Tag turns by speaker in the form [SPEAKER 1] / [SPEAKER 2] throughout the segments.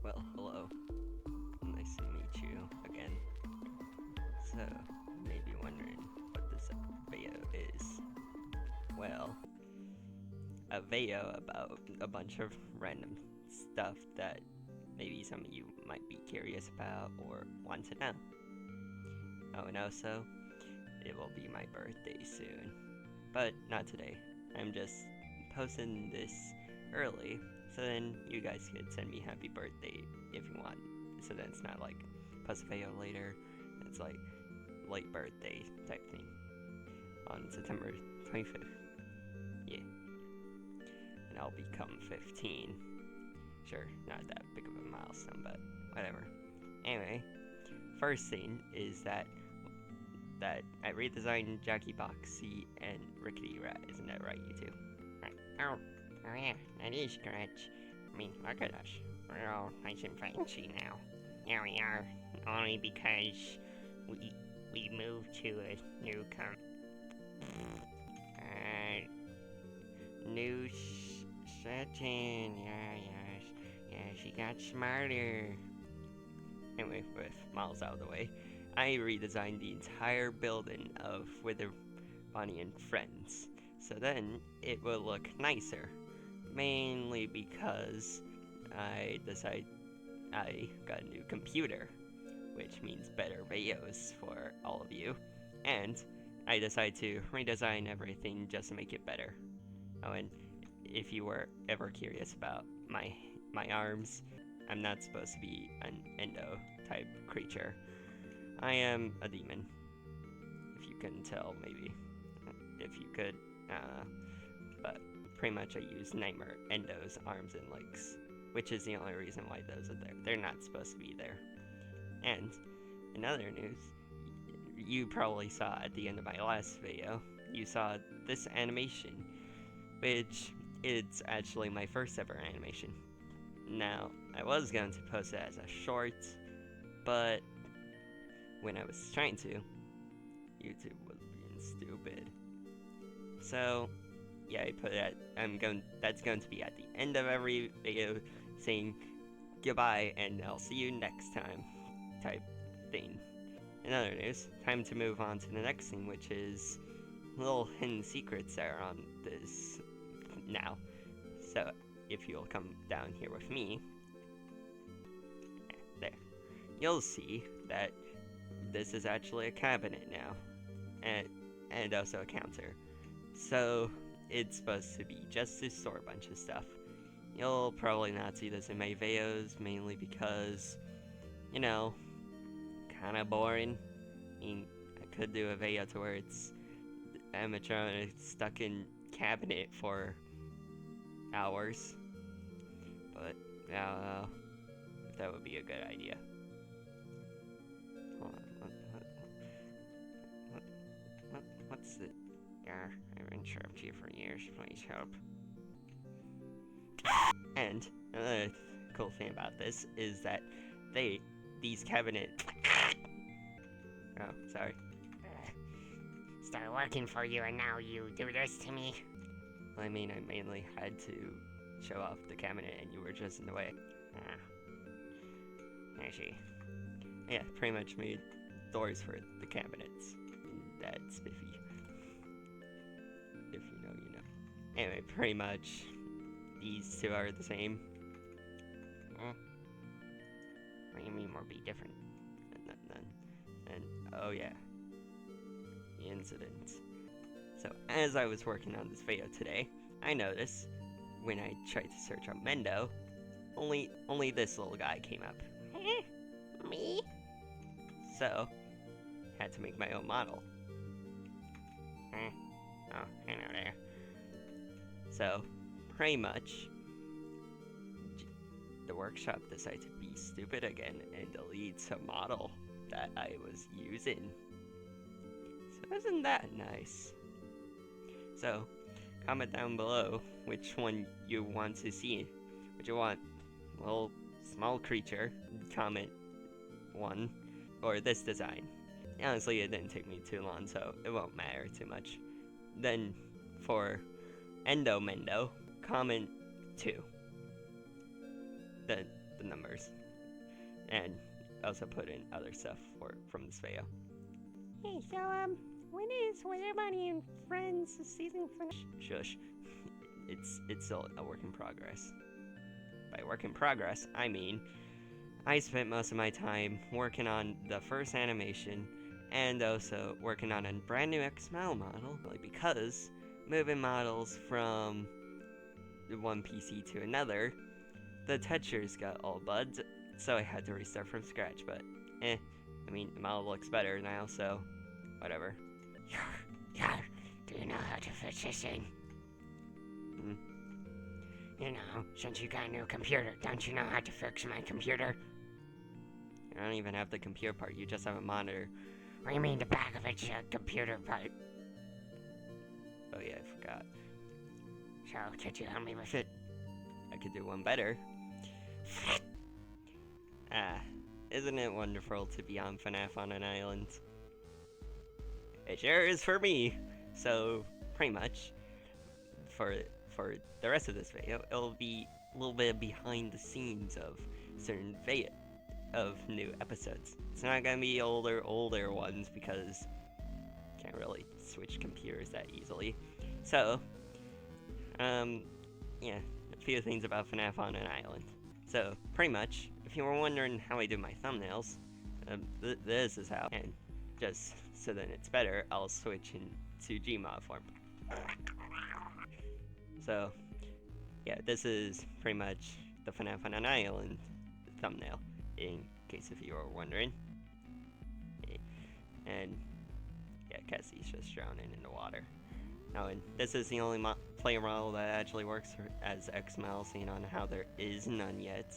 [SPEAKER 1] Well, hello. Nice to meet you again. So, you may be wondering what this video is. Well, a video about a bunch of random stuff that maybe some of you might be curious about or want to know. Oh, and also, it will be my birthday soon. But not today. I'm just posting this early, so then you guys could send me happy birthday if you want. So then it's not like post a video later, it's like late birthday type thing on September 25th. Yeah. And I'll become 15. Sure, not that big of a milestone, but whatever. Anyway, first thing is that I redesigned Jackie Boxy and Rickety Rat. Isn't that right, you two?
[SPEAKER 2] Oh yeah, that is correct. I mean, look at us. We're all nice and fancy now. Here we are, only because we moved to a new new setting. Yeah, she got smarter.
[SPEAKER 1] Anyway, with miles out of the way, I redesigned the entire building of Wither Bonnie and Friends, so then it will look nicer. Mainly because I decided I got a new computer, which means better videos for all of you, and I decided to redesign everything just to make it better. Oh, and if you were ever curious about my arms, I'm not supposed to be an endo type creature. I am a demon. If you couldn't tell, maybe. If you could, but pretty much I use Nightmare Endo's arms and legs, which is the only reason why those are there. They're not supposed to be there. And in other news, you probably saw at the end of my last video, you saw this animation, which is actually my first ever animation. Now, I was going to post it as a short, but when I was trying to, YouTube was being stupid. So, yeah, I put it that's going to be at the end of every video, saying goodbye and I'll see you next time type thing. In other news, time to move on to the next thing, which is little hidden secrets that are on this now. So, if you'll come down here with me, there, you'll see that this is actually a cabinet now, and also a counter. So, it's supposed to be just to store a bunch of stuff. You'll probably not see this in my videos, mainly because, you know, kinda boring. I mean, I could do a video to where it's animatronic stuck in cabinet for hours, but I don't know if that would be a good idea. Hold on, what's it?
[SPEAKER 2] Yeah, I've been trapped here for years. Please help.
[SPEAKER 1] And another cool thing about this is that these cabinet. Oh, sorry.
[SPEAKER 2] Started working for you and now you do this to me?
[SPEAKER 1] I mean, I mainly had to show off the cabinet and you were just in the way.
[SPEAKER 2] I see.
[SPEAKER 1] Yeah, pretty much made doors for the cabinets. That's spiffy. If you know, you know. Anyway, pretty much these two are the same.
[SPEAKER 2] What do you mean would be different?
[SPEAKER 1] And oh yeah, the incident. So as I was working on this video today, I noticed when I tried to search on Mendo, only this little guy came up.
[SPEAKER 2] Me?
[SPEAKER 1] So, had to make my own model.
[SPEAKER 2] Oh, I know there.
[SPEAKER 1] So, pretty much, the workshop decided to be stupid again and delete some model that I was using. So isn't that nice? So, comment down below which one you want to see. Would you want little small creature? Comment one, or this design. Honestly, it didn't take me too long, so it won't matter too much. Then, for Endo Mendo, comment 2. The numbers. and also put in other stuff from this video.
[SPEAKER 2] Hey, so, when is Weather Bunny and Friends season finale?
[SPEAKER 1] Shush. It's still a work in progress. By work in progress, I mean I spent most of my time working on the first animation and also working on a brand new XML model, because moving models from one PC to another, the textures got all bugged, so I had to restart from scratch, but I mean, the model looks better now, so whatever.
[SPEAKER 2] Do you know how to fix this thing? You know, since you got a new computer, don't you know how to fix my computer?
[SPEAKER 1] I don't even have the computer part, you just have a monitor.
[SPEAKER 2] What do you mean the back of it's a computer part?
[SPEAKER 1] Oh yeah, I forgot.
[SPEAKER 2] So, could you help me with it?
[SPEAKER 1] I could do one better. Isn't it wonderful to be on FNAF on an island? It sure is for me! So, pretty much, for the rest of this video, it'll be a little bit behind the scenes of certain new episodes. It's not gonna be older ones because can't really switch computers that easily. So, yeah, a few things about FNAF on an island. So, pretty much, if you were wondering how I do my thumbnails, this is how. And just so that it's better, I'll switch into Gmod form. So, yeah, this is pretty much the FNAF on an island thumbnail, in case if you were wondering. And yeah, Cassie's just drowning in the water. Now, and this is the only player model that actually works as XML, seeing on how there is none yet,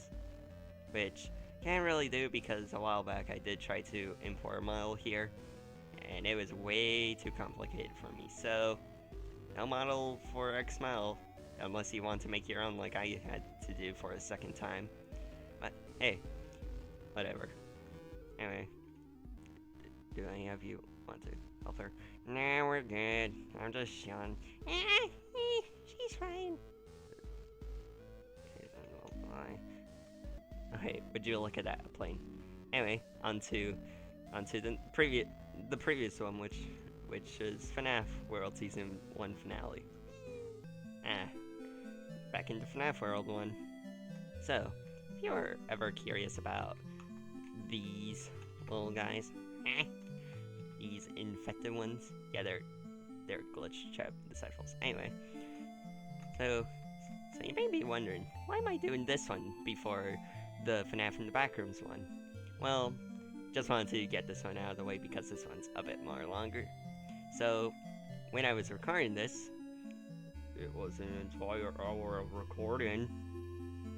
[SPEAKER 1] which can't really do because a while back I did try to import a model here, and it was way too complicated for me. So, no model for XML, unless you want to make your own like I had to do for a second time. But hey, whatever. Anyway, do any of you want to help her?
[SPEAKER 2] Nah, we're good. I'm just young. She's fine.
[SPEAKER 1] Okay, would you look at that plane? Anyway, onto the previous one, which is FNAF World Season 1 finale. Back into FNAF World 1. So, if you're ever curious about these little guys, these infected ones, yeah, they're glitch trap disciples. Anyway, so you may be wondering, why am I doing this one before the FNAF in the Backrooms one? Well, just wanted to get this one out of the way because this one's a bit more longer. So, when I was recording this, it was an entire hour of recording,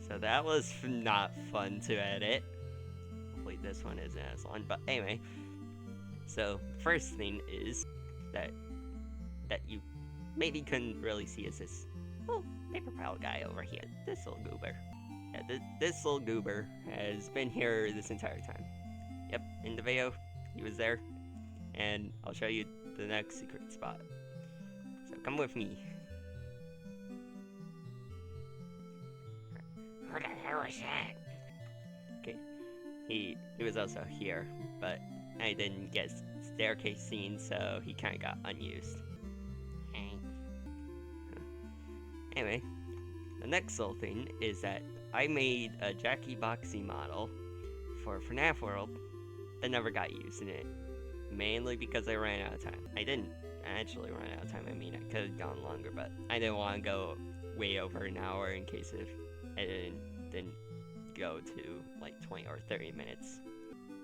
[SPEAKER 1] so that was not fun to edit. Hopefully this one isn't as long, but anyway. So, the first thing is that you maybe couldn't really see is this little paper pal guy over here, this little goober. Yeah, this little goober has been here this entire time. Yep, in the video, he was there, and I'll show you the next secret spot. So come with me.
[SPEAKER 2] What the hell was that?
[SPEAKER 1] Okay, he was also here, but I didn't get staircase scene, so he kind of got unused. Anyway, the next little thing is that I made a Jackie Boxy model for FNAF World that never got used in it, mainly because I ran out of time. I didn't actually run out of time, I mean, I could have gone longer, but I didn't want to go way over an hour in case if I didn't go to like 20 or 30 minutes.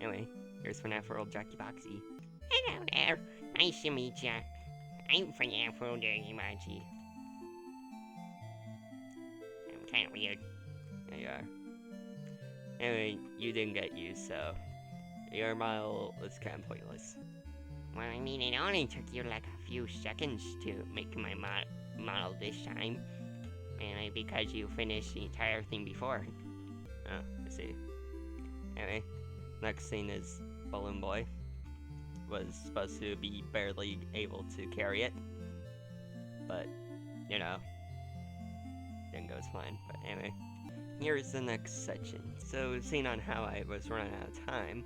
[SPEAKER 1] Anyway, here's FNAF World Jackie Boxy.
[SPEAKER 2] Hello there. Nice to meet ya. I'm FNAF World Jackie Boxy. I'm kinda weird.
[SPEAKER 1] There you are. Anyway, you didn't get used, so your model was kind of pointless.
[SPEAKER 2] Well, I mean, it only took you like a few seconds to make my model this time. Mainly because you finished the entire thing before.
[SPEAKER 1] Oh, I see. Anyway, next thing is Balloon Boy. Was supposed to be barely able to carry it, but, you know, didn't go as planned. But anyway, here's the next section. So, seeing on how I was running out of time,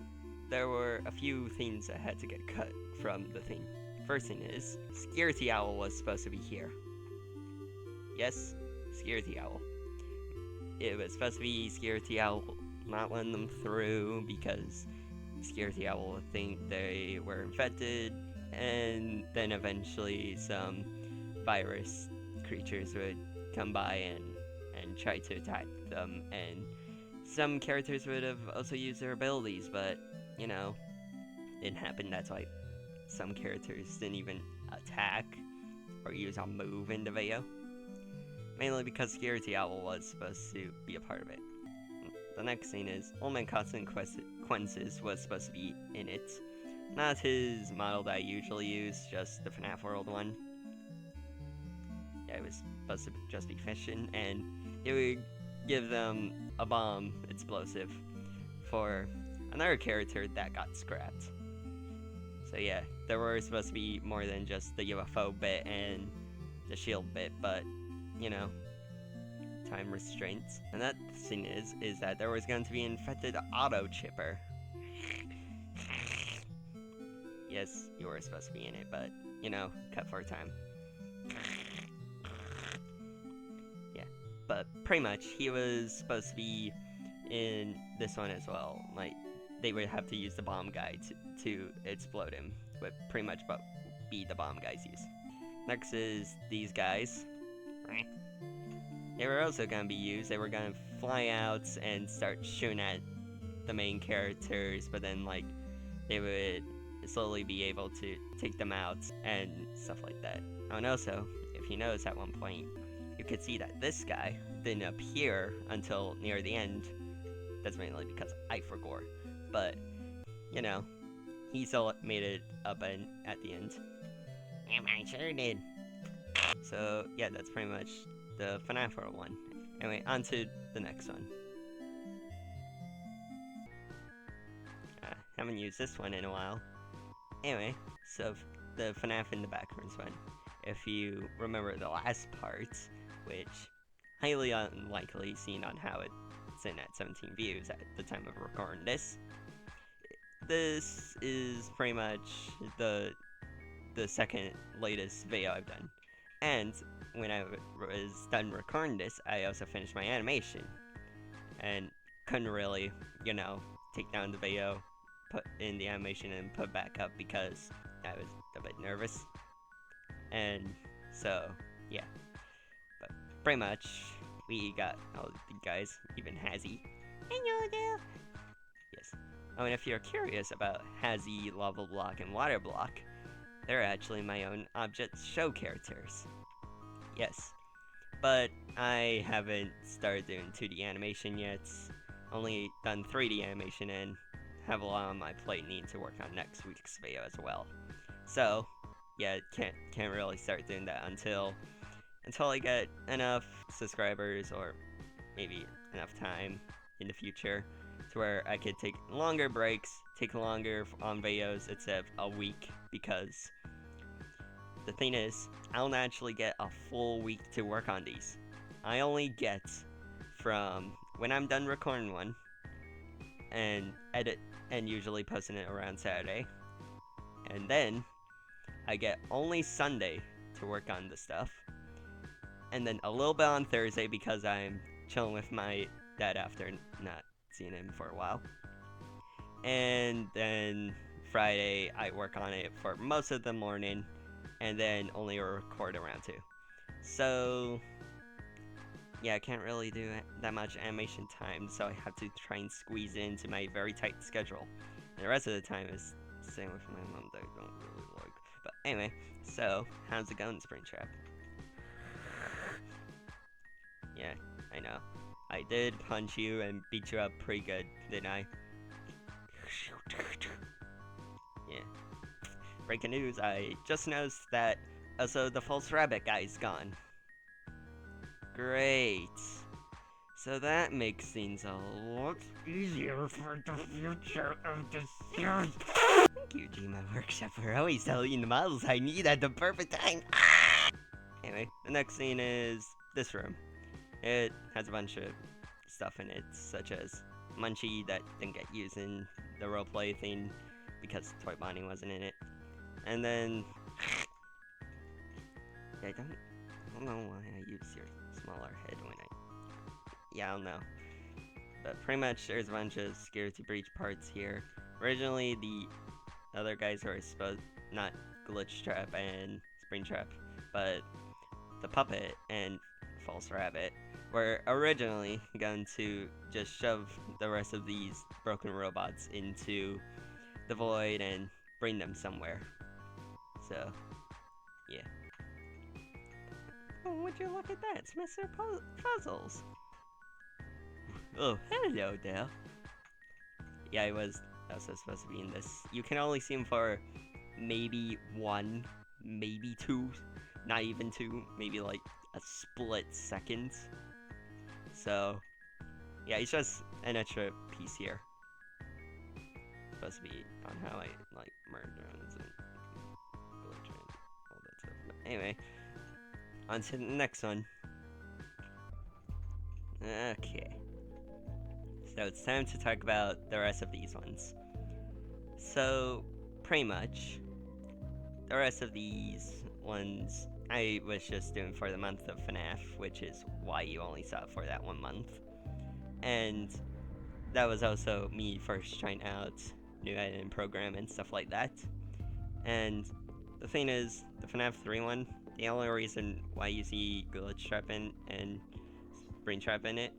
[SPEAKER 1] there were a few things that had to get cut from the thing. First thing is, Security Owl was supposed to be here. Yes, Security Owl. It was supposed to be Security Owl not letting them through because Security Owl would think they were infected, and then eventually some virus creatures would come by and try to attack them, and some characters would have also used their abilities, but, you know, didn't happen. That's why some characters didn't even attack or use a move in the video. Mainly because Security Owl was supposed to be a part of it. The next scene is Old Man Consequences was supposed to be in it. Not his model that I usually use, just the FNAF World one. Yeah, it was supposed to just be fishing, and it would give them a bomb explosive for another character that got scrapped. So yeah, there were supposed to be more than just the UFO bit and the shield bit, but, you know, time restraints. And that thing is that there was going to be an infected auto chipper. Yes, you were supposed to be in it, but, you know, cut for time. Yeah, but pretty much, he was supposed to be in this one as well. Like, they would have to use the bomb guy to explode him, would pretty much be the bomb guys use. Next is these guys. They were also going to be used. They were going to fly out and start shooting at the main characters, but then, like, they would slowly be able to take them out and stuff like that. Oh, and also, if you notice at one point, you could see that this guy didn't appear until near the end. That's mainly because I forgot. But, you know, he still made it up at the end.
[SPEAKER 2] Yeah, I sure did.
[SPEAKER 1] So, yeah, that's pretty much the FNAF World one. Anyway, on to the next one. Haven't used this one in a while. Anyway, so the FNAF in the Backrooms one. If you remember the last part, which highly unlikely seen on how it's in at 17 views at the time of recording this. This is pretty much the second latest video I've done. And when I was done recording this, I also finished my animation. And couldn't really, you know, take down the video, put in the animation, and put back up because I was a bit nervous. And so, yeah. But pretty much, we got all the guys, even Hazzy.
[SPEAKER 2] Hello there.
[SPEAKER 1] Yes. Oh, and if you're curious about Hazzy, Lava Block, and Water Block, they're actually my own object show characters. Yes. But I haven't started doing 2D animation yet. Only done 3D animation and have a lot on my plate needing to work on next week's video as well. So, yeah, can't really start doing that until I get enough subscribers or maybe enough time in the future to where I could take longer breaks, take longer on videos instead of a week, because the thing is, I don't actually get a full week to work on these. I only get from when I'm done recording one and edit and usually posting it around Saturday, and then I get only Sunday to work on the stuff, and then a little bit on Thursday because I'm chilling with my dad after not seeing him for a while, and then Friday I work on it for most of the morning, and then only record around 2. So, yeah, I can't really do that much animation time, so I have to try and squeeze into my very tight schedule. And the rest of the time is staying with my mom that I don't really like. But anyway, so, how's it going, Springtrap? Yeah, I know. I did punch you and beat you up pretty good, didn't I? Yeah. Breaking news, I just noticed that also the false rabbit guy's gone. Great. So that makes things a lot easier for the future of the series. Thank you, Gma Workshop, for always telling the models I need at the perfect time. Anyway, the next scene is this room. It has a bunch of stuff in it, such as Munchie that didn't get used in the roleplay thing because Toy Bonnie wasn't in it. And then I don't know why I use your smaller head when I don't know. But pretty much there's a bunch of Security Breach parts here. Originally the other guys were supposed not Glitch Trap and Spring Trap, but the Puppet and False Rabbit were originally going to just shove the rest of these broken robots into the void and bring them somewhere. So, yeah. Oh, would you look at that? It's Mr. Puzzles. Oh, hello there. Yeah, I was also supposed to be in this. You can only see him for maybe 1, maybe 2, not even 2, maybe like a split second. So, yeah, he's just an extra piece here. Supposed to be on how I like murder drones and glitch and all that stuff. But anyway, on to the next one. Okay. So it's time to talk about the rest of these ones. So, pretty much, the rest of these ones I was just doing for the month of FNAF, which is why you only saw it for that 1 month. And that was also me first trying out new editing program and stuff like that. And the thing is, the FNAF 3 one, the only reason why you see Glitch Trap in and Spring Trap in it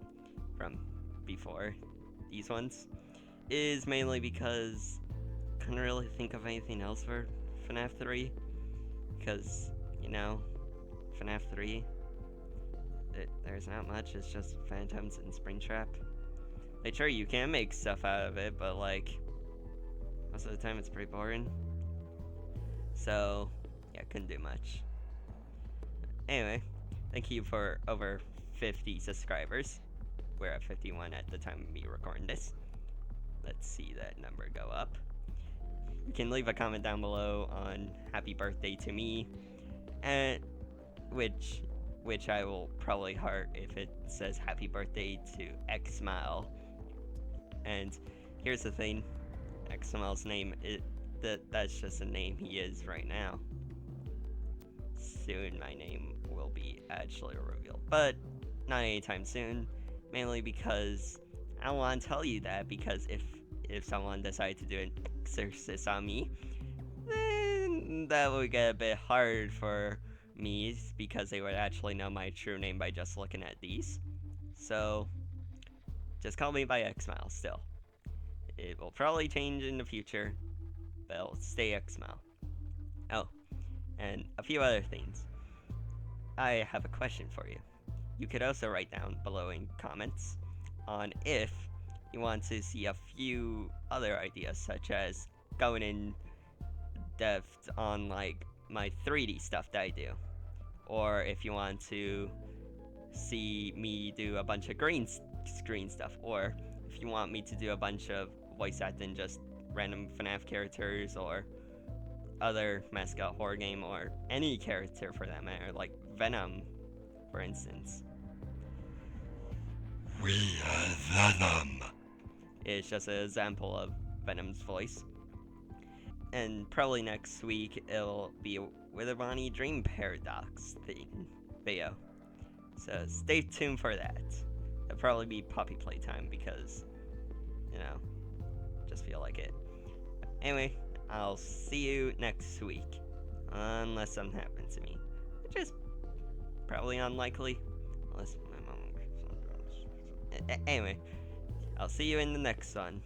[SPEAKER 1] from before these ones is mainly because I couldn't really think of anything else for FNAF 3. Because, FNAF 3, there's not much, it's just Phantoms and Spring Trap. Like, sure, you can make stuff out of it, but, like, most of the time it's pretty boring. So, yeah, couldn't do much. Anyway, thank you for over 50 subscribers. We're at 51 at the time of me recording this. Let's see that number go up. You can leave a comment down below on happy birthday to me, and which I will probably heart if it says happy birthday to Xmile. And here's the thing, Xmile's name that's just a name he is right now. Soon my name will be actually revealed, but not anytime soon, mainly because I don't want to tell you that, because if someone decided to do an exorcist on me, then that would get a bit hard for me, because they would actually know my true name by just looking at these. So, just call me by Xmile still. It will probably change in the future, but it'll stay Xmile. Oh, and a few other things. I have a question for you. You could also write down below in comments on if you want to see a few other ideas, such as going in depth on like my 3D stuff that I do, or if you want to see me do a bunch of green screen stuff, or if you want me to do a bunch of voice acting, just random FNAF characters or other mascot horror game, or any character for that matter, like Venom, for instance.
[SPEAKER 3] We are Venom.
[SPEAKER 1] It's just an example of Venom's voice. And probably next week it'll be a Wither Bonnie Dream Paradox thing video. So stay tuned for that. It'll probably be puppy playtime because, just feel like it. Anyway, I'll see you next week. Unless something happens to me. Which is probably unlikely. Unless my mom... Anyway, I'll see you in the next one.